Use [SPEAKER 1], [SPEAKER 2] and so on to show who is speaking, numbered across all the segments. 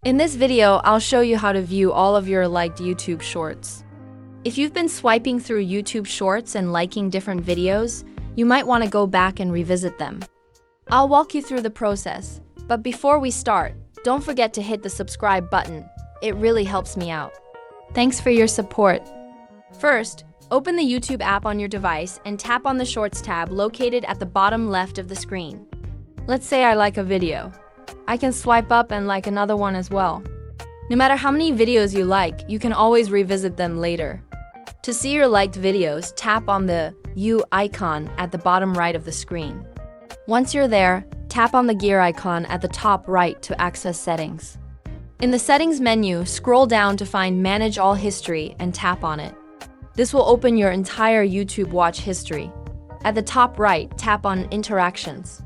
[SPEAKER 1] In this video, I'll show you how to view all of your liked YouTube shorts. If you've been swiping through YouTube shorts and liking different videos, you might want to go back and revisit them. I'll walk you through the process, but before we start, don't forget to hit the subscribe button. It really helps me out. Thanks for your support. First, open the YouTube app on your device and tap on the Shorts tab located at the bottom left of the screen. Let's say I like a video. I can swipe up and like another one as well. No matter how many videos you like, you can always revisit them later. To see your liked videos, tap on the U icon at the bottom right of the screen. Once you're there, tap on the gear icon at the top right to access settings. In the settings menu, scroll down to find Manage All History and tap on it. This will open your entire YouTube watch history. At the top right, tap on Interactions.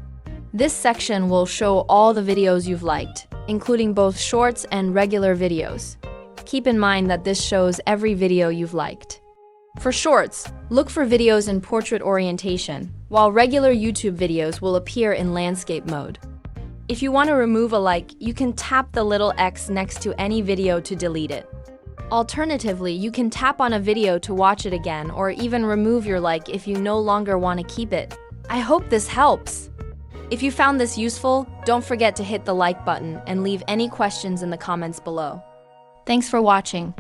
[SPEAKER 1] This section will show all the videos you've liked, including both shorts and regular videos. Keep in mind that this shows every video you've liked. For shorts, look for videos in portrait orientation, while regular YouTube videos will appear in landscape mode. If you want to remove a like, you can tap the little X next to any video to delete it. Alternatively, you can tap on a video to watch it again or even remove your like if you no longer want to keep it. I hope this helps. If you found this useful, don't forget to hit the like button and leave any questions in the comments below. Thanks for watching.